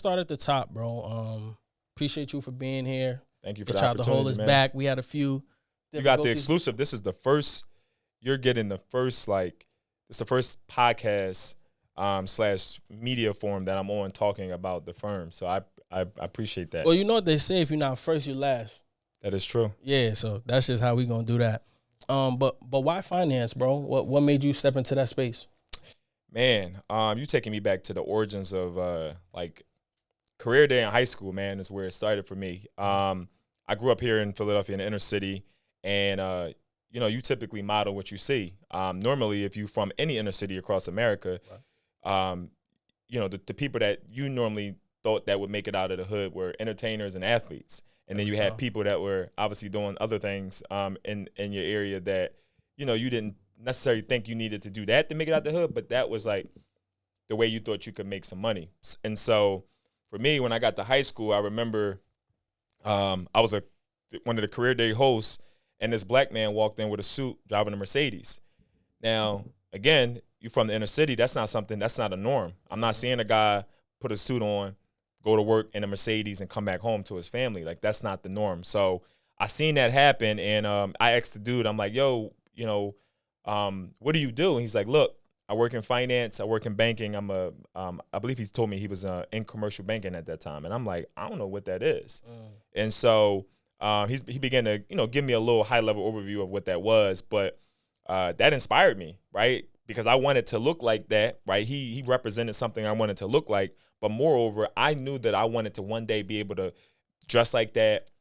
start at the top, bro. Appreciate you for being here. Thank you for They the tried opportunity, to hold us man. back. We had a few. You got the exclusive. This is the first. You're getting the first it's the first podcast / media forum that I'm on talking about the firm. So I appreciate that. Well, you know what they say: if you're not first, you're last. That is true. Yeah, so that's just how we gonna do that. But why finance, bro? What made you step into that space? Man, you taking me back to the origins of career day in high school. Man, is where it started for me. I grew up here in Philadelphia in the inner city, and you typically model what you see. Normally, if you're from any inner city across America, the people that you normally thought that would make it out of the hood were entertainers and athletes. And then you had people that were obviously doing other things in your area that, you didn't necessarily think you needed to do that to make it out the hood, but that was like the way you thought you could make some money. And so for me, when I got to high school, I remember I was one of the career day hosts, and this black man walked in with a suit driving a Mercedes. Now, again, you're from the inner city. That's not a norm. I'm not seeing a guy put a suit on, go to work in a Mercedes and come back home to his family. Like, that's not the norm. So I seen that happen, and I asked the dude, I'm like, yo, what do you do? And he's like, look, I work in finance. I work in banking. I believe he told me he was in commercial banking at that time. And I'm like, I don't know what that is. And so he began to, give me a little high-level overview of what that was. But that inspired me, right? Because I wanted to look like that, right? He represented something I wanted to look like. But moreover, I knew that I wanted to one day be able to dress like that,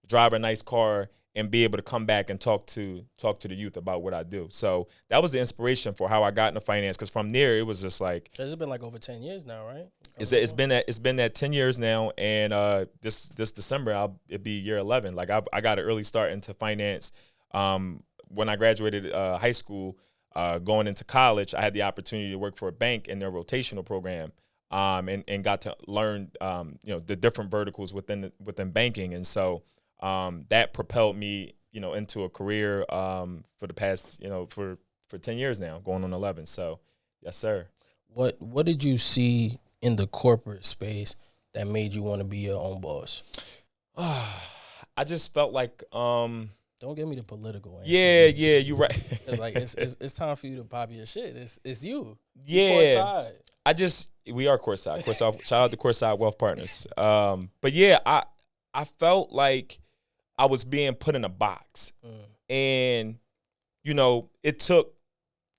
drive a nice car, and be able to come back and talk to the youth about what I do. So that was the inspiration for how I got into finance. Because from there, it was just like, it's been like over 10 years now, right? It's been that 10 years now, and this December it'll be year 11. Like I got an early start into finance. When I graduated high school, going into college, I had the opportunity to work for a bank in their rotational program. And got to learn, the different verticals within banking. And so that propelled me, into a career for the past, for 10 years now, going on 11. So, yes, sir. What did you see in the corporate space that made you want to be your own boss? I just felt like don't give me the political answer. Yeah, you're right. It's like it's time for you to pop your shit. It's you. Yeah. We are courtside. Shout out to Courtside Wealth Partners. But yeah, I felt like I was being put in a box. And, it took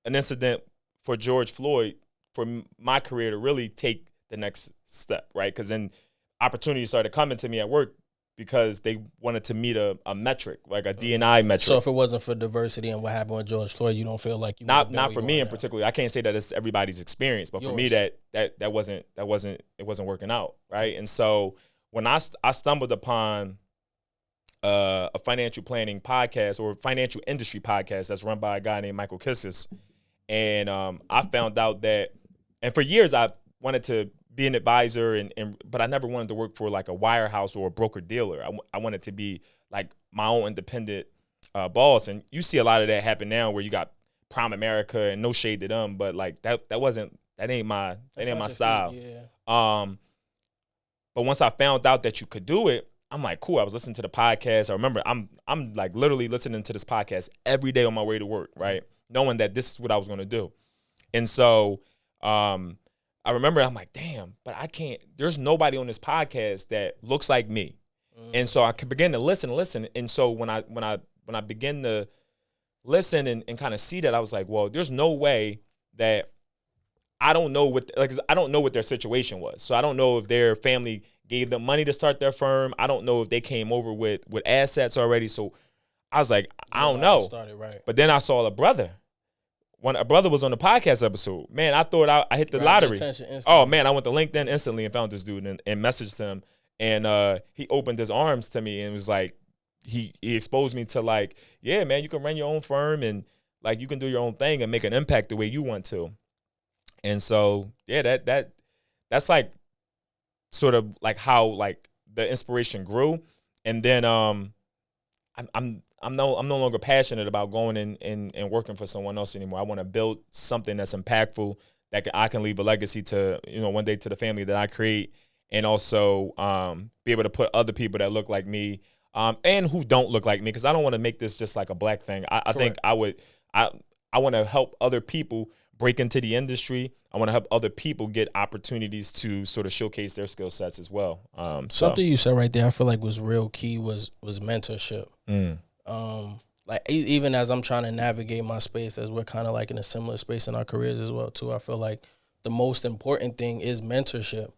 an incident for George Floyd for my career to really take the next step, right? Because then opportunities started coming to me at work because they wanted to meet a metric, like a D&I metric. So if it wasn't for diversity and what happened with George Floyd, you don't feel like you not for me in particular. I can't say that it's everybody's experience, but for me that wasn't working out, right? And so when I stumbled upon a financial planning podcast or financial industry podcast that's run by a guy named Michael Kissis, and I found out that, and for years I wanted to be an advisor, but I never wanted to work for like a wirehouse or a broker dealer. I wanted to be like my own independent boss. And you see a lot of that happen now where you got Prime America, and no shade to them, but like that ain't my style. Yeah. But once I found out that you could do it, I'm like, cool. I was listening to the podcast. I remember I'm like literally listening to this podcast every day on my way to work, right? Knowing that this is what I was going to do. And so I remember I'm like, damn, but I can't, there's nobody on this podcast that looks like me. And so I could begin to listen. And so when I begin to listen and kind of see that, I was like, well, there's no way that I don't know what their situation was. So I don't know if their family gave them money to start their firm. I don't know if they came over with assets already. So I was like, I don't know. Started, right. But then I saw a brother. When a brother was on the podcast episode, man, I thought I hit the lottery. Oh, man, I went to LinkedIn instantly and found this dude and messaged him. And he opened his arms to me and was like, he exposed me to like, yeah, man, you can run your own firm and like you can do your own thing and make an impact the way you want to. And so, yeah, that's like sort of like how like the inspiration grew. And then I'm no longer passionate about going and working for someone else anymore. I want to build something that's impactful that I can leave a legacy to, one day to the family that I create. and also be able to put other people that look like me and who don't look like me, because I don't want to make this just like a black thing. I think I want to help other people break into the industry. I want to help other people get opportunities to sort of showcase their skill sets as well. Something you said right there, I feel like was real key was mentorship. Like even as I'm trying to navigate my space, as we're kind of like in a similar space in our careers as well too, I feel like the most important thing is mentorship.